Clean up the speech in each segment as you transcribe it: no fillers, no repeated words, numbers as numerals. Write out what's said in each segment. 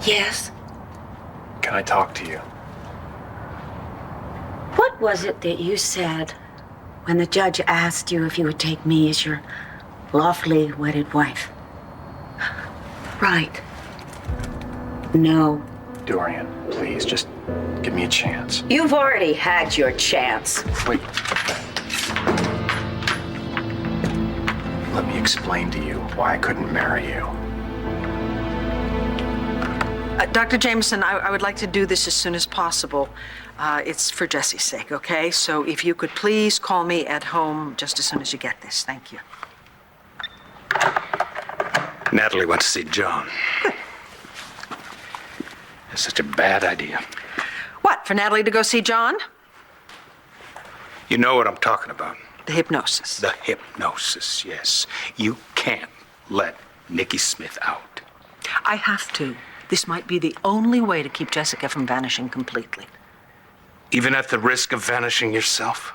Yes? Can I talk to you? What was it that you said when the judge asked you if you would take me as your lawfully wedded wife? Right. No. Dorian, please, just give me a chance. You've already had your chance. Wait. Let me explain to you why I couldn't marry you. Dr. Jameson, I would like to do this as soon as possible. It's for Jesse's sake, okay? So if you could please call me at home just as soon as you get this. Thank you. Natalie went to see John. Good. It's such a bad idea. What, for Natalie to go see John? You know what I'm talking about. The hypnosis. The hypnosis, yes. You can't let Nikki Smith out. I have to. This might be the only way to keep Jessica from vanishing completely. Even at the risk of vanishing yourself?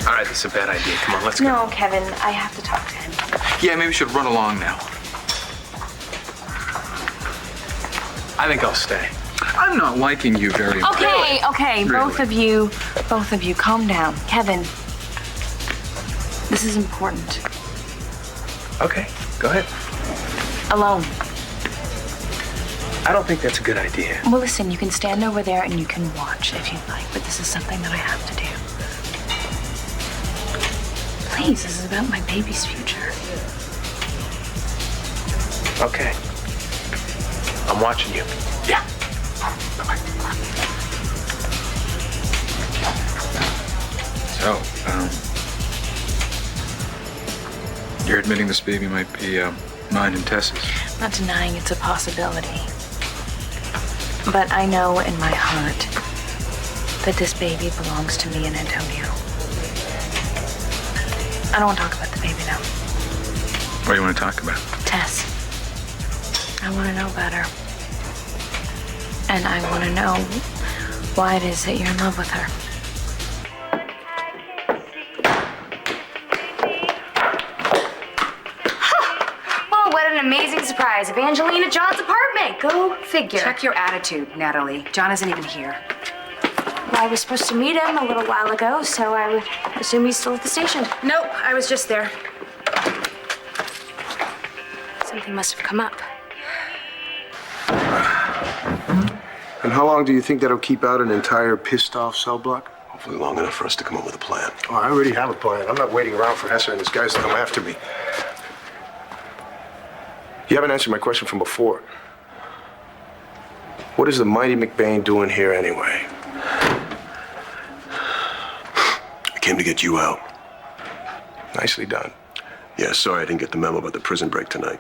All right, this is a bad idea. Come on, let's go. No, Kevin, I have to talk to him. Yeah, maybe we should run along now. I think I'll stay. I'm not liking you very much. Okay, Really? both of you, calm down. Kevin, this is important. Okay, go ahead. Alone. I don't think that's a good idea. Well, listen, you can stand over there and you can watch if you'd like, but this is something that I have to do. Please, this is about my baby's future. Okay. I'm watching you. Yeah. Bye-bye. So, you're admitting this baby might be mine and Tess's. Not denying it's a possibility. But I know in my heart that this baby belongs to me and Antonio. I don't want to talk about the baby now. What do you want to talk about? Tess. I want to know about her. And I want to know why it is that you're in love with her. Well, what an amazing surprise. Evangeline at John's apartment. Go figure. Check your attitude, Natalie. John isn't even here. Well, I was supposed to meet him a little while ago, so I would assume he's still at the station. Nope, I was just there. Something must have come up. And how long do you think that'll keep out an entire pissed-off cell block? Hopefully long enough for us to come up with a plan. Oh, I already have a plan. I'm not waiting around for Hesser and his guys to come after me. You haven't answered my question from before. What is the mighty McBain doing here anyway? I came to get you out. Nicely done. Yeah, sorry I didn't get the memo about the prison break tonight.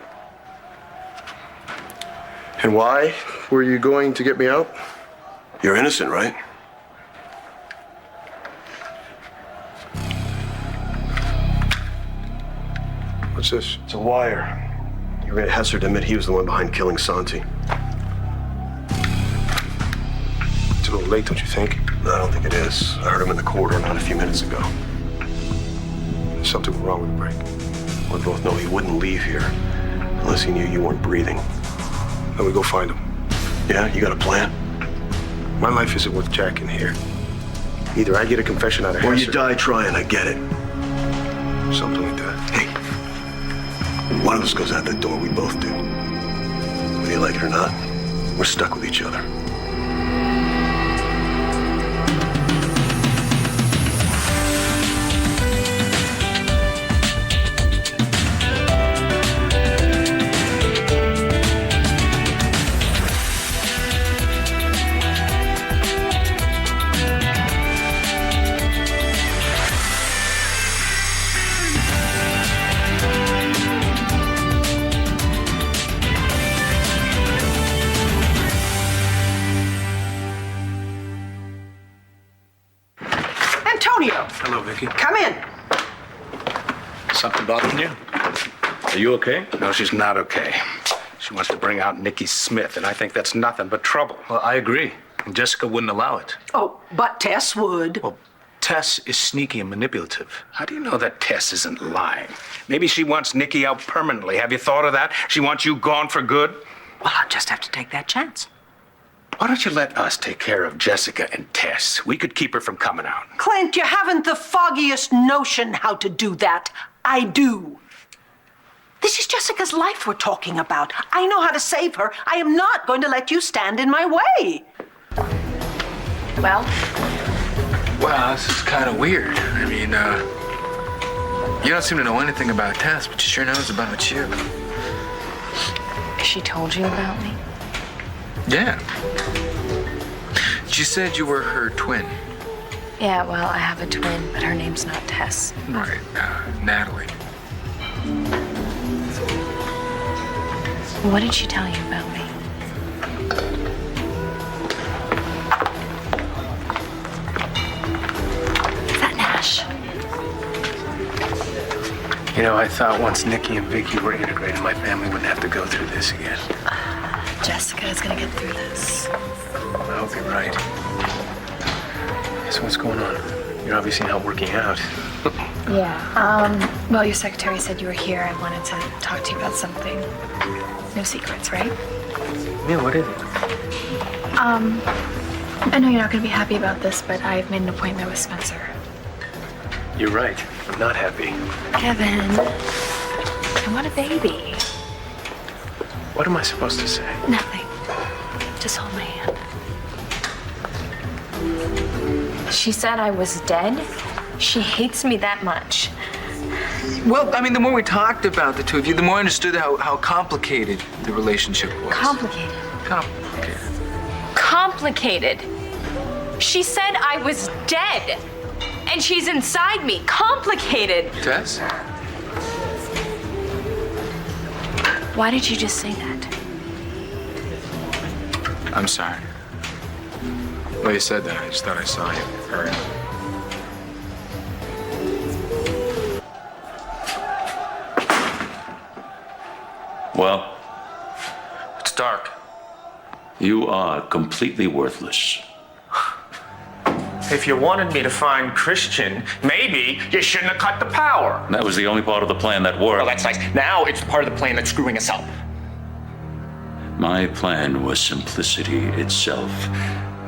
And why were you going to get me out? You're innocent, right? What's this? It's a wire. You read Hesser to admit he was the one behind killing Santi. It's a little late, don't you think? No, I don't think it is. I heard him in the corridor not a few minutes ago. There's something wrong with the break. We both know he wouldn't leave here unless he knew you weren't breathing. Then we go find him. Yeah, you got a plan? My life isn't worth jacking here. Either I get a confession out of Or Hesser. you die trying, I get it. Something like that. Hey, one of us goes out that door, we both do. Whether you like it or not, we're stuck with each other. Antonio, Hello, Vicky. come in. Something bothering you? Are you okay? No, she's not okay. She wants to bring out Nikki Smith, and I think that's nothing but trouble. Well, I agree. And Jessica wouldn't allow it. Oh, but Tess would. Well, Tess is sneaky and manipulative. How do you know that Tess isn't lying? Maybe she wants Nikki out permanently. Have you thought of that? She wants you gone for good? Well, I'll just have to take that chance. Why don't you let us take care of Jessica and Tess? We could keep her from coming out. Clint, you haven't the foggiest notion how to do that. I do. This is Jessica's life we're talking about. I know how to save her. I am not going to let you stand in my way. Well, This is kind of weird. I mean, you don't seem to know anything about Tess, but she sure knows about you. she told you about me? Yeah. She said you were her twin. Yeah, well, I have a twin, but her name's not Tess. Right, Natalie. What did she tell you about me? Is that Nash? You know, I thought once Nikki and Vicky were integrated, my family wouldn't have to go through this again. Jessica is gonna get through this. I hope you're right. So what's going on? You're obviously not working out. Yeah, well, your secretary said you were here. I wanted to talk to you about something. No secrets, right? Yeah, what is it? I know you're not gonna be happy about this, but I've made an appointment with Spencer. You're right. I'm not happy. Kevin, I want a baby. What am I supposed to say? Nothing. Just hold my hand. She said I was dead. She hates me that much. Well, I mean, the more we talked about the two of you, the more I understood how complicated the relationship was. Complicated. Complicated. Complicated. She said I was dead. And she's inside me. Complicated. Tess? Why did you just say that? I'm sorry. Well, you said that. I just thought I saw you. All right. Well, it's dark. You are completely worthless. If you wanted me to find Christian, maybe you shouldn't have cut the power. That was the only part of the plan that worked. Well, that's nice. Now it's part of the plan that's screwing us up. My plan was simplicity itself.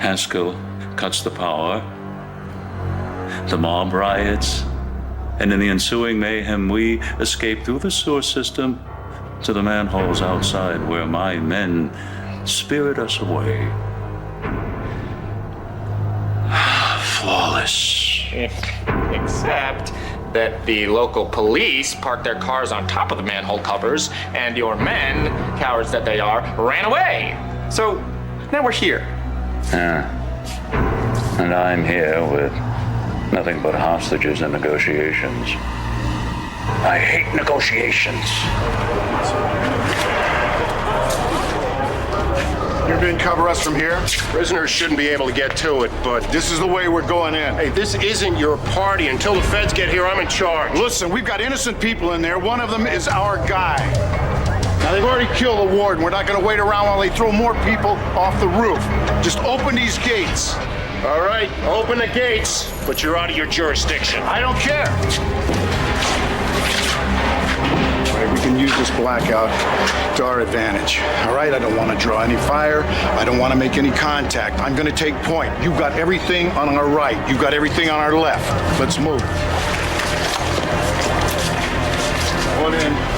Haskell cuts the power, the mob riots, and in the ensuing mayhem, we escape through the sewer system to the manholes outside where my men spirit us away. Flawless. Except that the local police parked their cars on top of the manhole covers, and your men, cowards that they are, ran away. So now we're here. Yeah. And I'm here with nothing but hostages and negotiations. I hate negotiations. You're going to cover us from here? Prisoners shouldn't be able to get to it, but this is the way we're going in. Hey, this isn't your party. Until the feds get here, I'm in charge. Listen, we've got innocent people in there. One of them is our guy. Now, they've already killed the warden. We're not going to wait around while they throw more people off the roof. Just open these gates. All right, open the gates, but you're out of your jurisdiction. I don't care. All right, we can use this blackout to our advantage. All right, I don't want to draw any fire. I don't want to make any contact. I'm going to take point. You've got everything on our right. You've got everything on our left. Let's move. One in.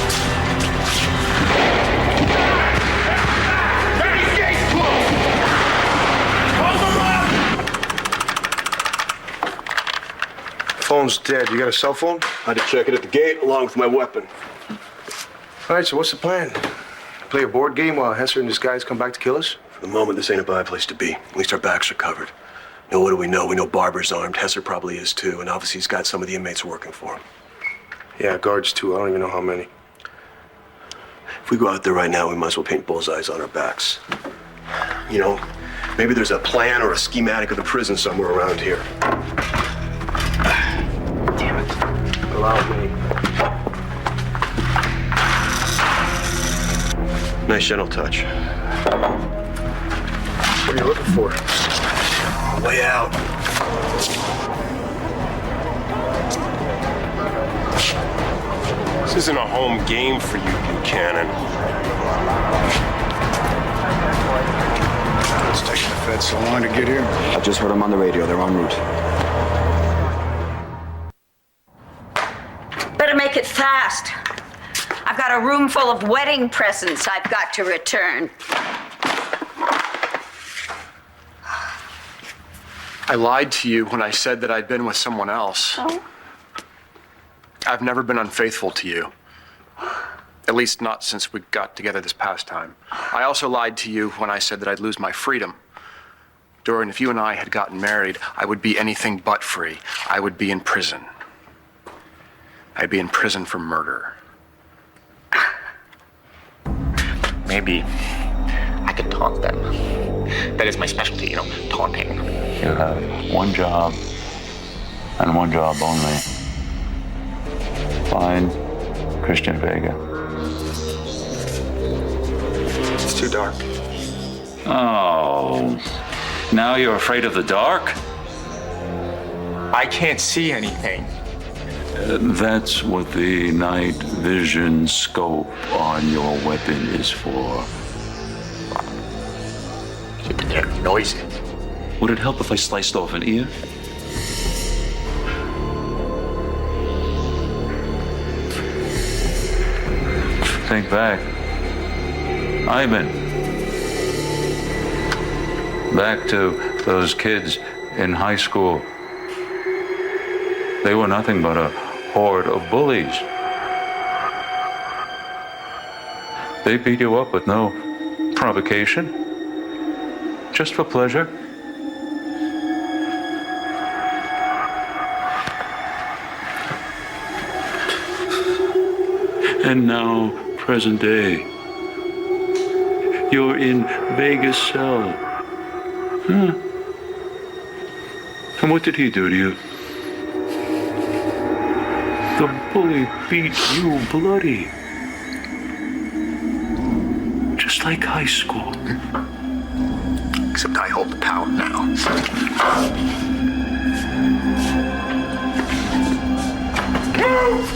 Phone's dead. You got a cell phone? I had to check it at the gate along with my weapon. All right, so what's the plan? Play a board game while Hesser and his guys come back to kill us? For the moment, this ain't a bad place to be. At least our backs are covered. Now, what do we know? We know Barber's armed. Hesser probably is too, and obviously he's got some of the inmates working for him. Yeah, guards too. I don't even know how many. If we go out there right now, we might as well paint bullseyes on our backs. You know, maybe there's a plan or a schematic of the prison somewhere around here. Damn it. Allow me. Nice gentle touch. What are you looking for? Way out. isn't a home game for you, Buchanan. It's taking the feds so long to get here. I just heard them on the radio. They're en route. Better make it fast. I've got a room full of wedding presents I've got to return. I lied to you when I said that I'd been with someone else. Oh? I've never been unfaithful to you. At least not since we got together this past time. I also lied to you when I said that I'd lose my freedom. Dorian, if you and I had gotten married, I would be anything but free. I would be in prison. I'd be in prison for murder. Maybe I could taunt them. That is my specialty, taunting. You have one job, and one job only. Find Christian Vega. It's too dark. Oh, now you're afraid of the dark? I can't see anything. That's what the night vision scope on your weapon is for. They're noisy. Would it help if I sliced off an ear? Think back. Ivan. Back to those kids in high school. They were nothing but a horde of bullies. They beat you up with no provocation, just for pleasure. And now, present day, you're in Vega's cell. And what did he do to you? The bully beat you bloody. Just like high school. Except I hold the power now. Move!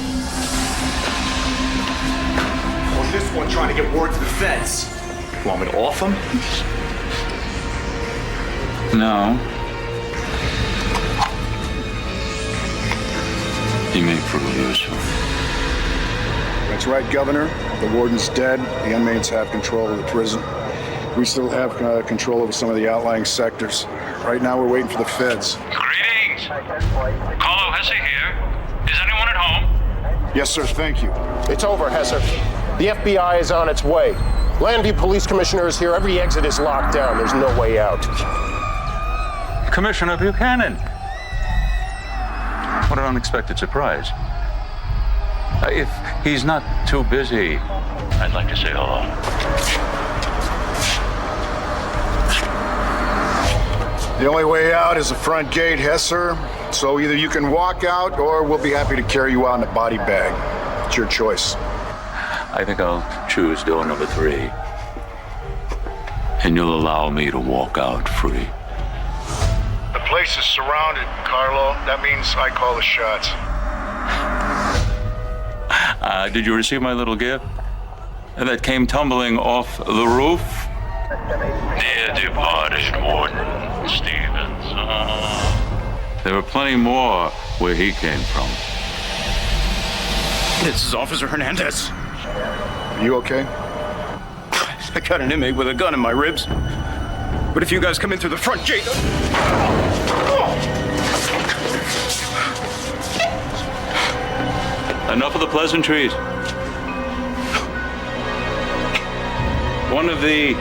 On this one, trying to get word to the feds. You want me to off him? No. He may prove useful. That's right, Governor. The warden's dead. The inmates have control of the prison. We still have control over some of the outlying sectors. Right now, we're waiting for the feds. Greetings. Carlo Hesse here. Is anyone at home? Yes, sir. Thank you. It's over, Hesser. The FBI is on its way. Landview Police Commissioner is here. Every exit is locked down. There's no way out. Commissioner Buchanan. What an unexpected surprise. If he's not too busy, I'd like to say hello. The only way out is the front gate, Hesser. So either you can walk out or we'll be happy to carry you out in a body bag. It's your choice. I think I'll choose door number 3. And you'll allow me to walk out free. The place is surrounded, Carlo. That means I call the shots. Did you receive my little gift? That came tumbling off the roof? Dear departed Warden Stevens. There were plenty more where he came from. This is Officer Hernandez. Are you okay? I got an inmate with a gun in my ribs. But if you guys come in through the front gate... Enough of the pleasantries. One of the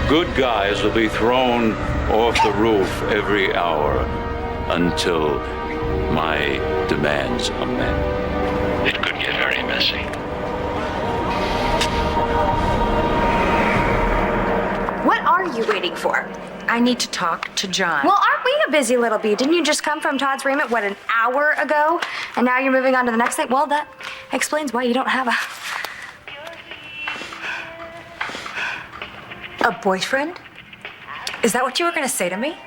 good guys will be thrown off the roof every hour until my demands are met. It could get very messy. What are you waiting for? I need to talk to John. Well, aren't we a busy little bee? Didn't you just come from Todd's arraignment, an hour ago? And now you're moving on to the next thing? Well, that explains why you don't have A boyfriend? Is that what you were going to say to me?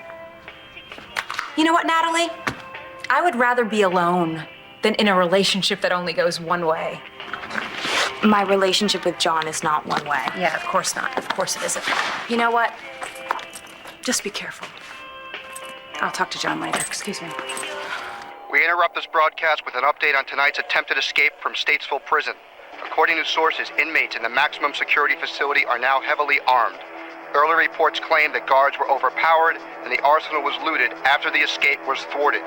You know what, Natalie? I would rather be alone than in a relationship that only goes one way. My relationship with John is not one way. Yeah, of course not. Of course it isn't. You know what? Just be careful. I'll talk to John later. Excuse me. We interrupt this broadcast with an update on tonight's attempted escape from Statesville Prison. According to sources, inmates in the maximum security facility are now heavily armed. Early reports claim that guards were overpowered and the arsenal was looted after the escape was thwarted.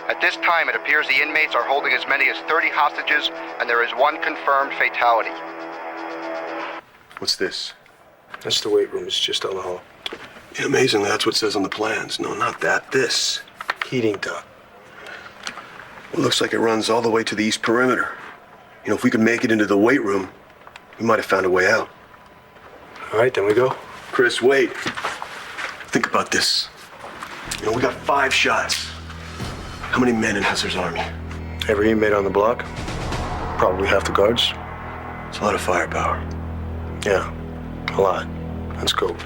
At this time, it appears the inmates are holding as many as 30 hostages, and there is one confirmed fatality. What's this? That's the weight room. It's just down the hall. Yeah, amazingly, that's what it says on the plans. No, not that. This. Heating duct. It looks like it runs all the way to the east perimeter. You know, if we could make it into the weight room, we might have found a way out. All right, then we go. Chris, wait. Think about this. You know, we got 5 shots. How many men in Hesser's army? Every inmate on the block. Probably half the guards. It's a lot of firepower. Yeah, a lot. Let's go.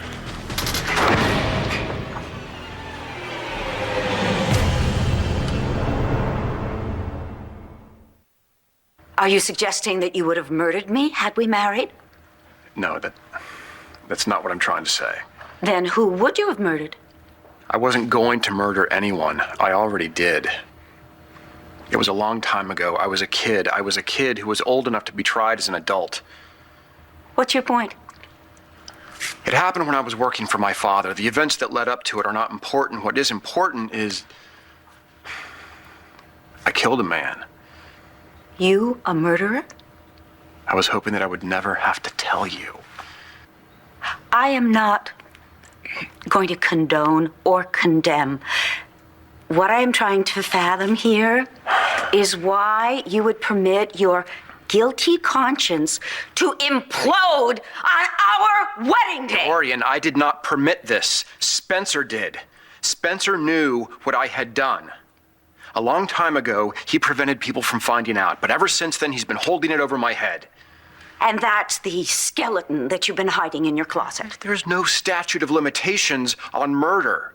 Are you suggesting that you would have murdered me had we married? No, that's not what I'm trying to say. Then who would you have murdered? I wasn't going to murder anyone. I already did. It was a long time ago. I was a kid. I was a kid who was old enough to be tried as an adult. What's your point? It happened when I was working for my father. The events that led up to it are not important. What is important is I killed a man. You, a murderer? I was hoping that I would never have to tell you. I am not going to condone or condemn. What I am trying to fathom here is why you would permit your guilty conscience to implode on our wedding day. Dorian, I did not permit this. Spencer did. Spencer knew what I had done. A long time ago, he prevented people from finding out, but ever since then, he's been holding it over my head. And that's the skeleton that you've been hiding in your closet. There's no statute of limitations on murder.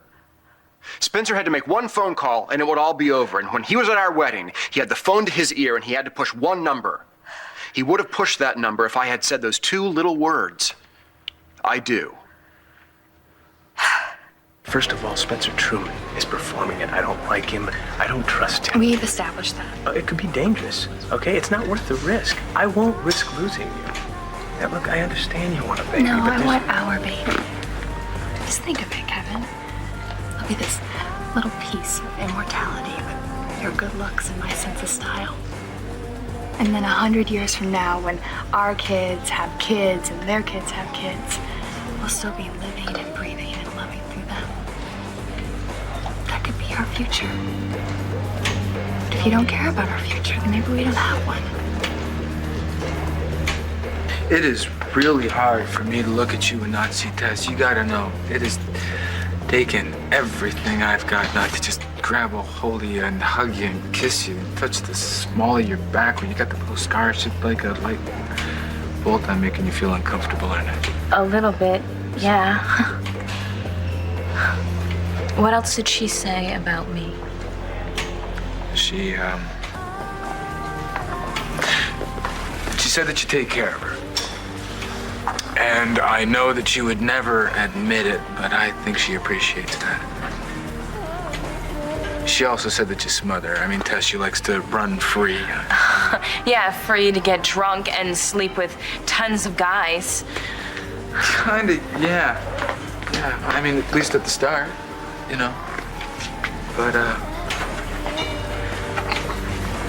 Spencer had to make one phone call and it would all be over. And when he was at our wedding, he had the phone to his ear and he had to push one number. He would have pushed that number if I had said those 2 little words. I do. First of all, Spencer Truman is performing it. I don't like him. I don't trust him. We've established that. It could be dangerous, okay? It's not worth the risk. I won't risk losing you. Now, look, I understand you want a baby, No, but I want our baby. Just think of it, Kevin. I'll be this little piece of immortality with your good looks and my sense of style. And then 100 years from now, when our kids have kids and their kids have kids, we'll still be living and breathing and loving through them. That could be our future. But if you don't care about our future, then maybe we don't have one. It is really hard for me to look at you and not see Tess. You gotta know, it is taken everything I've got not to just grab a hold of you and hug you and kiss you and touch the small of your back where you got the little scar shaped like a light bolt on making you feel uncomfortable in it. A little bit, yeah. What else did she say about me? She said that you take care of her. And I know that she would never admit it, but I think she appreciates that. She also said that you smother. I mean, Tess, she likes to run free. Yeah, free to get drunk and sleep with tons of guys. Kinda, yeah. Yeah, I mean, at least at the start, you know. But,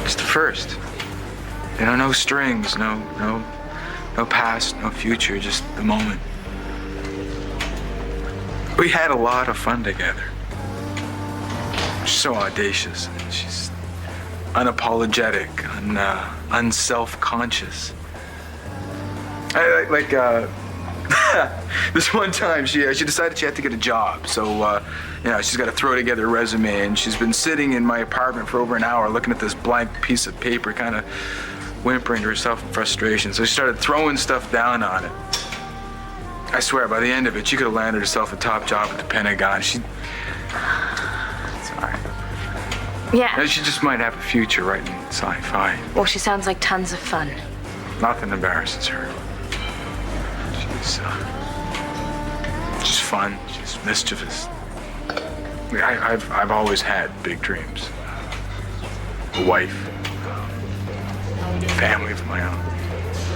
it's the first. You know, no strings, no past, no future, just the moment. We had a lot of fun together. She's so audacious. She's unapologetic, unself-conscious. This one time she decided she had to get a job, so she's got to throw together a resume, and she's been sitting in my apartment for over an hour looking at this blank piece of paper, kind of whimpering to herself in frustration. So she started throwing stuff down on it. I swear, by the end of it, she could have landed herself a top job at the Pentagon. Sorry. Yeah. She just might have a future writing sci-fi. Well, she sounds like tons of fun. Nothing embarrasses her. She's fun. She's mischievous. I've always had big dreams. A wife, family of my own.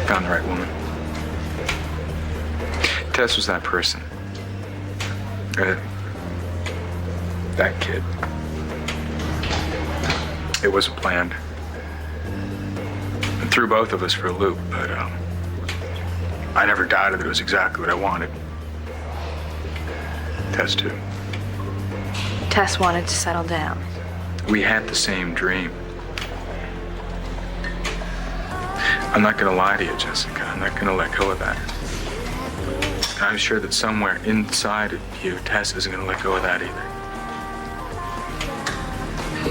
Found the right woman. Tess was that person. That kid. It wasn't planned. It threw both of us for a loop, but I never doubted that it was exactly what I wanted. Tess too. Tess wanted to settle down. We had the same dream. I'm not gonna lie to you, Jessica. I'm not gonna let go of that. I'm sure that somewhere inside of you, Tess isn't gonna let go of that either.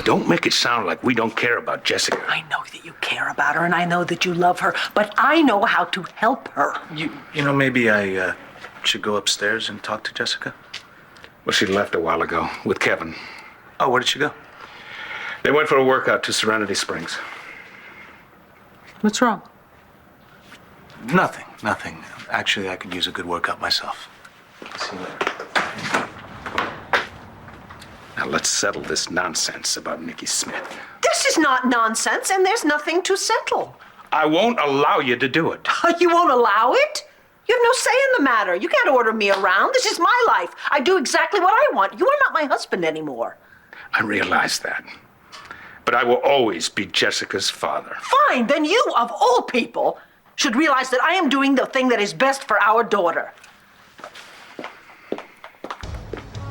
Don't make it sound like we don't care about Jessica. I know that you care about her, and I know that you love her, but I know how to help her. You know, maybe I should go upstairs and talk to Jessica? Well, she left a while ago with Kevin. Oh, where did she go? They went for a workout to Serenity Springs. What's wrong? Nothing. Actually, I could use a good workout myself. See you later. Now let's settle this nonsense about Nikki Smith. This is not nonsense, and there's nothing to settle. I won't allow you to do it. You won't allow it? You have no say in the matter. You can't order me around. This is my life. I do exactly what I want. You are not my husband anymore. I realize that. But I will always be Jessica's father. Fine, then you, of all people, should realize that I am doing the thing that is best for our daughter.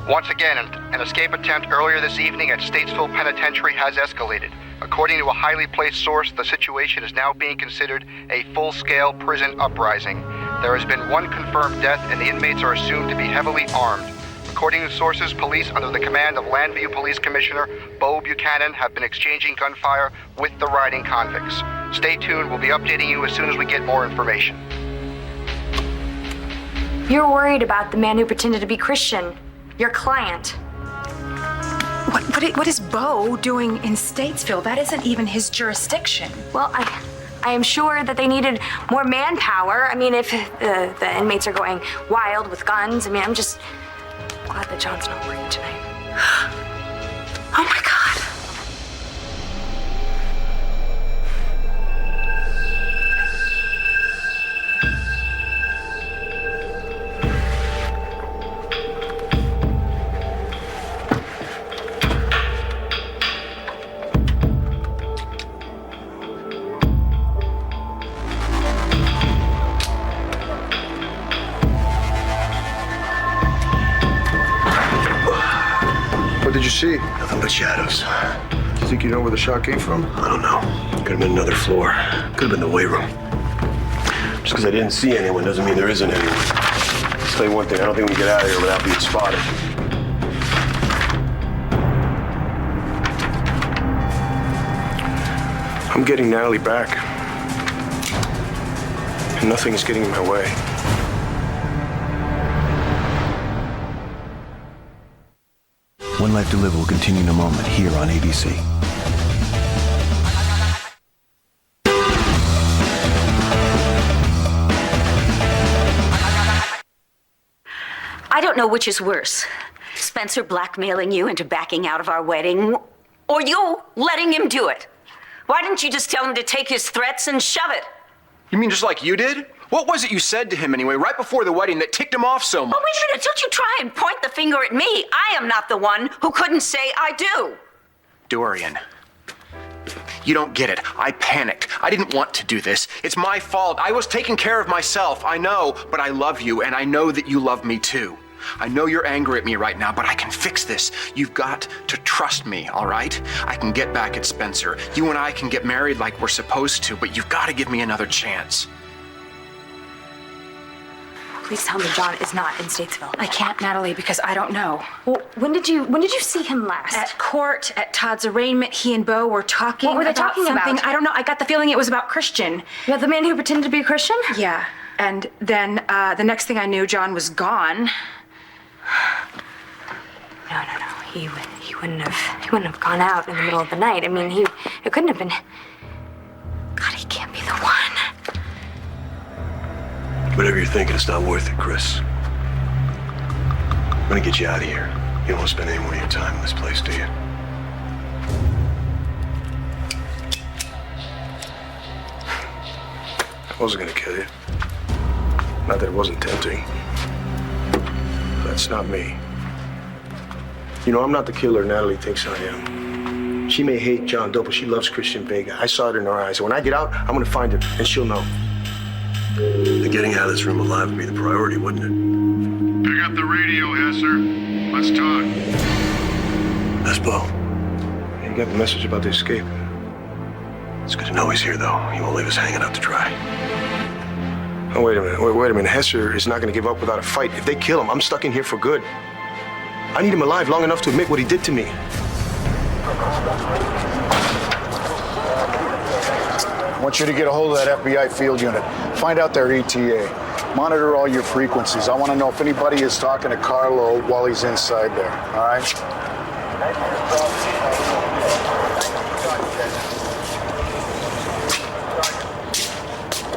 Once again, an escape attempt earlier this evening at Statesville Penitentiary has escalated. According to a highly placed source, the situation is now being considered a full-scale prison uprising. There has been one confirmed death, and the inmates are assumed to be heavily armed. According to sources, police under the command of Landview Police Commissioner Bo Buchanan have been exchanging gunfire with the rioting convicts. Stay tuned, we'll be updating you as soon as we get more information. You're worried about the man who pretended to be Christian. Your client. What is Bo doing in Statesville? That isn't even his jurisdiction. Well, I am sure that they needed more manpower. I mean, if the inmates are going wild with guns, I mean, I'm just glad that John's not working tonight. Oh my God. What did you see? Nothing but shadows. Do you think you know where the shot came from? I don't know. Could have been another floor. Could have been the weight room. Just because I didn't see anyone doesn't mean there isn't anyone. I'll tell you one thing, I don't think we can get out of here without being spotted. I'm getting Natalie back. And nothing is getting in my way. One Life to Live will continue in a moment here on ABC. I don't know which is worse. Spencer blackmailing you into backing out of our wedding, or you letting him do it. Why didn't you just tell him to take his threats and shove it? You mean just like you did? What was it you said to him anyway, right before the wedding, that ticked him off so much? Oh, wait a minute. Don't you try and point the finger at me. I am not the one who couldn't say I do. Dorian, you don't get it. I panicked. I didn't want to do this. It's my fault. I was taking care of myself. I know, but I love you, and I know that you love me too. I know you're angry at me right now, but I can fix this. You've got to trust me, all right? I can get back at Spencer. You and I can get married like we're supposed to, but you've got to give me another chance. Please tell me John is not in Statesville. I can't, Natalie, because I don't know. Well, when did you see him last? At court, at Todd's arraignment, he and Bo were talking. What were they about talking something. about? I don't know. I got the feeling it was about Christian. Yeah, the man who pretended to be a Christian? Yeah. And then the next thing I knew, John was gone. No. He wouldn't have gone out in the middle of the night. I mean, it couldn't have been. God, he can't be the one. Whatever you're thinking, it's not worth it, Chris. I'm gonna get you out of here. You don't want to spend any more of your time in this place, do you? I wasn't gonna kill you. Not that it wasn't tempting. That's not me. You know, I'm not the killer Natalie thinks I am. She may hate John Doe, but she loves Christian Vega. I saw it in her eyes. When I get out, I'm gonna find her, and she'll know. And getting out of this room alive would be the priority, wouldn't it? Pick up the radio, Hesser. Let's talk. That's Bo. You got the message about the escape. It's good to know he's here, though. He won't leave us hanging out to dry. Oh, wait a minute. Wait a minute. Hesser is not going to give up without a fight. If they kill him, I'm stuck in here for good. I need him alive long enough to admit what he did to me. I want you to get a hold of that FBI field unit. Find out their ETA. Monitor all your frequencies. I want to know if anybody is talking to Carlo while he's inside there. All right?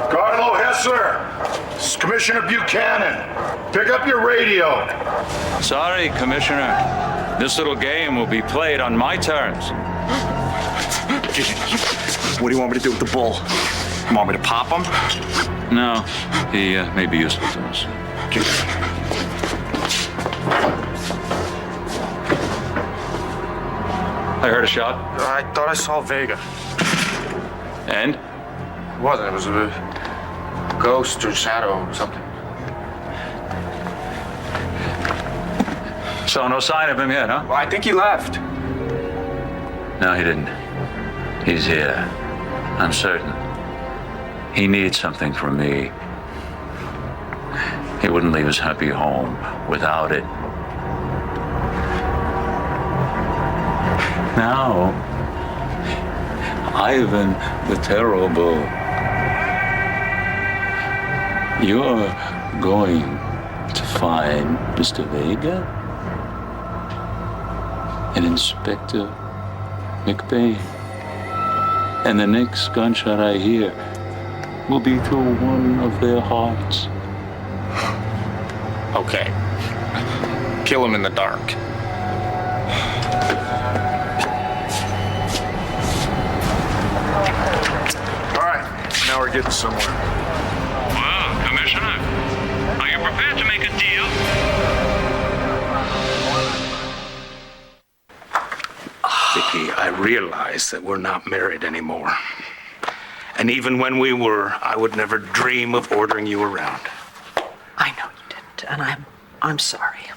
Carlo Hesser! This is Commissioner Buchanan. Pick up your radio. Sorry, Commissioner. This little game will be played on my terms. What do you want me to do with the bull? You want me to pop him? No, he may be useful to us. I heard a shot. I thought I saw Vega. And? It wasn't. It was a ghost or shadow or something. So no sign of him yet, huh? Well, I think he left. No, he didn't. He's here. I'm certain. He needs something from me. He wouldn't leave his happy home without it. Now, Ivan the Terrible, you're going to find Mr. Vega and Inspector McBain. And the next gunshot I hear will be through one of their hearts. Okay. Kill him in the dark. All right, now we're getting somewhere. Well, Commissioner, are you prepared to make a deal? Vicky, I realize that we're not married anymore. And even when we were, I would never dream of ordering you around. I know you didn't, and I'm sorry.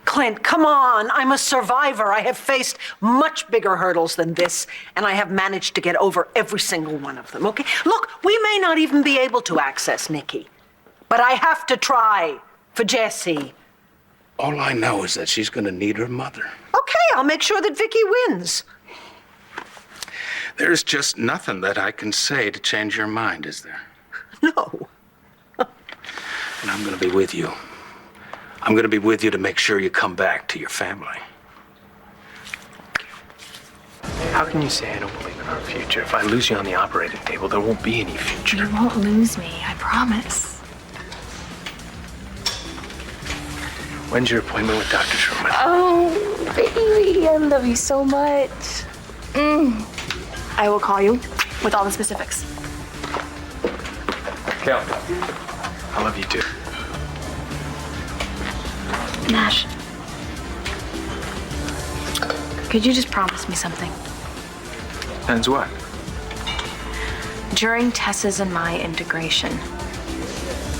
Clint, come on. I'm a survivor. I have faced much bigger hurdles than this, and I have managed to get over every single one of them, okay? Look, we may not even be able to access Nikki, but I have to try for Jessie. All I know is that she's gonna need her mother. Okay, I'll make sure that Vicky wins. There's just nothing that I can say to change your mind, is there? No. And I'm gonna be with you. I'm gonna be with you to make sure you come back to your family. How can you say I don't believe in our future? If I lose you on the operating table, there won't be any future. You won't lose me, I promise. When's your appointment with Dr. Sherman? Oh, baby, I love you so much. I will call you with all the specifics. Kel, I love you too. Nash, could you just promise me something? Depends what? During Tessa's and my integration,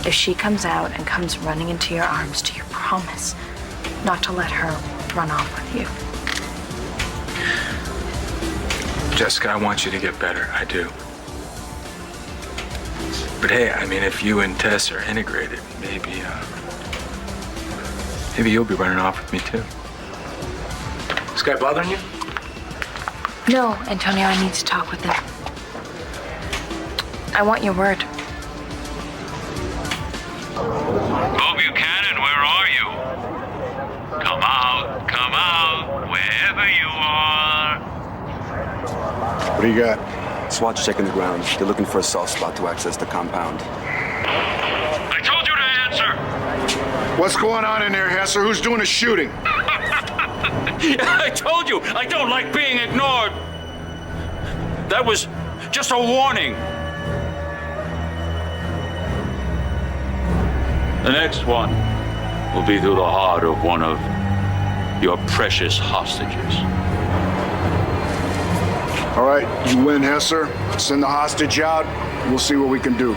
if she comes out and comes running into your arms, do you promise not to let her run off with you? Jessica, I want you to get better. I do. But hey, I mean, if you and Tess are integrated, maybe you'll be running off with me too. This guy bothering you? No, Antonio, I need to talk with him. I want your word. Bo Buchanan, where are you? Come out, wherever What do you got? SWAT checking the ground. They're looking for a soft spot to access the compound. I told you to answer! What's going on in there, Hesser? Who's doing the shooting? I told you, I don't like being ignored. That was just a warning. The next one will be through the heart of one of your precious hostages. All right, you win, Hesser. Send the hostage out. We'll see what we can do.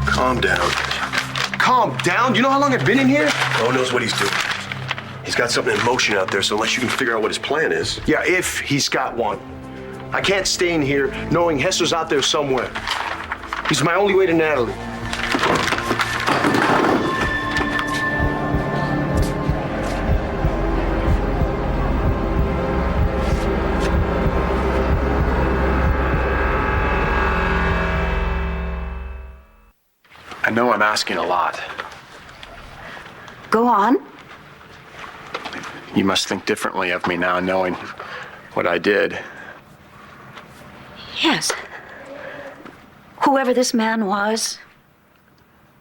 Calm down. Calm down? You know how long I've been in here? Oh knows what he's doing. He's got something in motion out there, so unless you can figure out what his plan is. Yeah, if he's got one. I can't stay in here knowing Hesser's out there somewhere. He's my only way to Natalie. I know I'm asking a lot. Go on. You must think differently of me now, knowing what I did. Yes. Whoever this man was,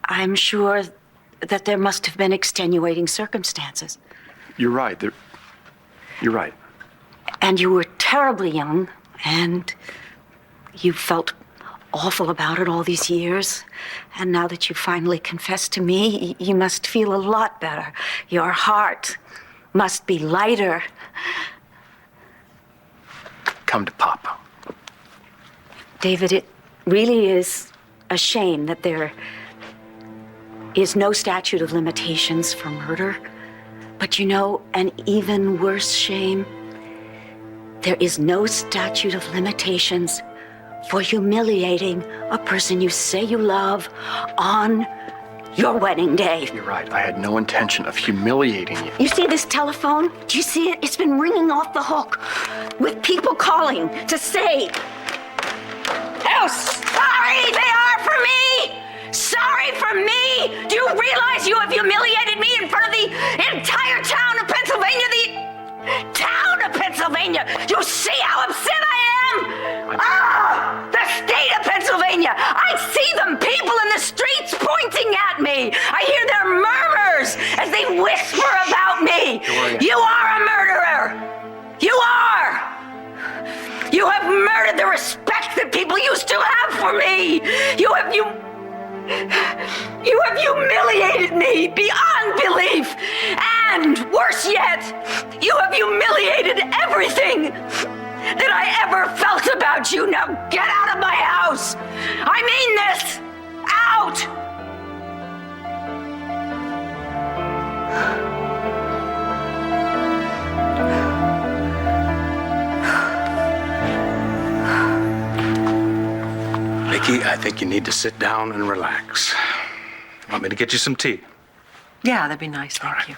I'm sure that there must have been extenuating circumstances. You're right. You're right. And you were terribly young, and you felt awful about it all these years. And now that you finally confessed to me, you must feel a lot better. Your heart must be lighter. Come to Papa. David, it really is a shame that there is no statute of limitations for murder. But you know, an even worse shame, there is no statute of limitations for humiliating a person you say you love on your wedding day. You're right. I had no intention of humiliating you. You see this telephone? Do you see it? It's been ringing off the hook with people calling to say how sorry they are for me! Sorry for me! Do you realize you have humiliated me in front of the entire town of Pennsylvania? The town of Pennsylvania! You see how upset I am? The state of Pennsylvania! I see them, people in the streets pointing at me! I hear their murmurs as they whisper about me! You are a murderer! You are! You have murdered the respect that people used to have for me! You have humiliated me beyond belief! And worse yet, you have humiliated everything that I ever felt about you. Now get out of my house! I mean this! Out! Nikki, I think you need to sit down and relax. Want me to get you some tea? Yeah, that'd be nice. Thank you.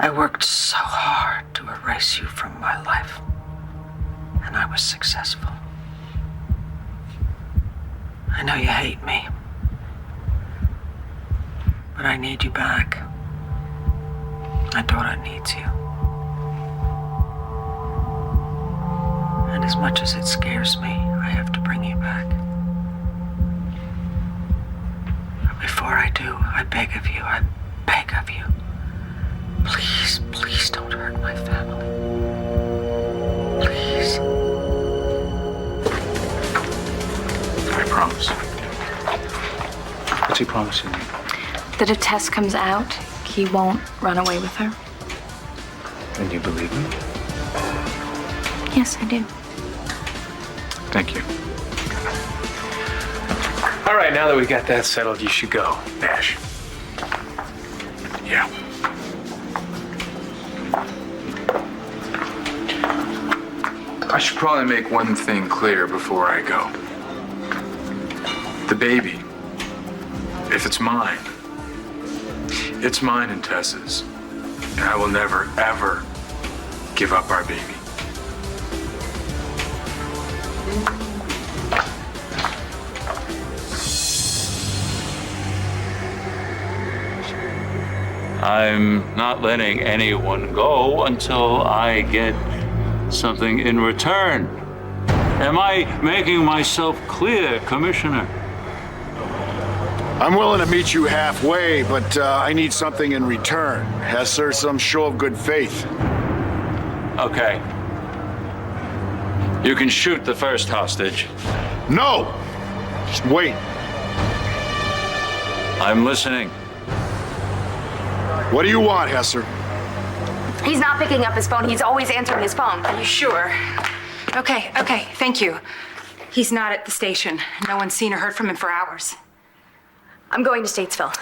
I worked so hard to erase you from my life, and I was successful. I know you hate me, but I need you back. My daughter needs you. And as much as it scares me, I have to bring you back. But before I do, I beg of you, please, please don't hurt my family. Please. I promise. What's he promising me? That if Tess comes out, he won't run away with her. And you believe me? Yes, I do. Thank you. All right, now that we got that settled, you should go, Nash. Yeah. I should probably make one thing clear before I go. The baby If it's mine and Tess's. And I will never, ever give up our baby. I'm not letting anyone go until I get something in return. Am I making myself clear, Commissioner? I'm willing to meet you halfway, but I need something in return. Has there some show of good faith? Okay. You can shoot the first hostage. No! Just wait. I'm listening. What do you want, Hesser? He's not picking up his phone. He's always answering his phone. Are you sure? Okay, thank you. He's not at the station. No one's seen or heard from him for hours. I'm going to Statesville.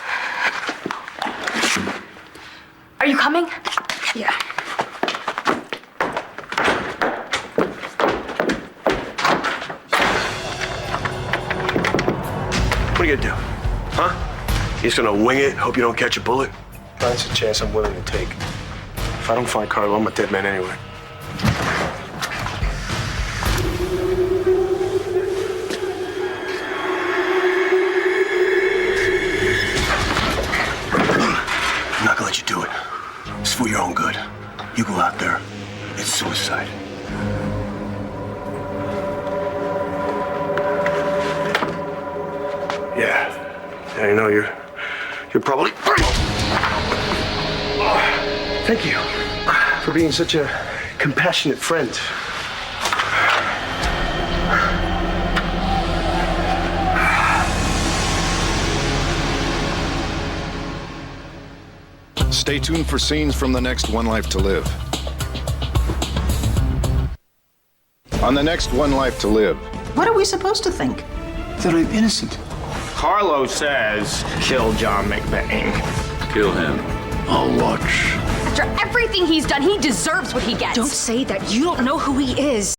Are you coming? Yeah. What are you gonna do? Huh? You just gonna wing it, hope you don't catch a bullet? That's a chance I'm willing to take. If I don't find Carlo, I'm a dead man anyway. I'm not gonna let you do it. It's for your own good. You go out there, it's suicide. Yeah, I know you're probably. Thank you for being such a compassionate friend. Stay tuned for scenes from the next One Life to Live. On the next One Life to Live. What are we supposed to think? That I'm innocent. Carlo says kill John McBain. Kill him. I'll watch. After everything he's done, he deserves what he gets. Don't say that. You don't know who he is.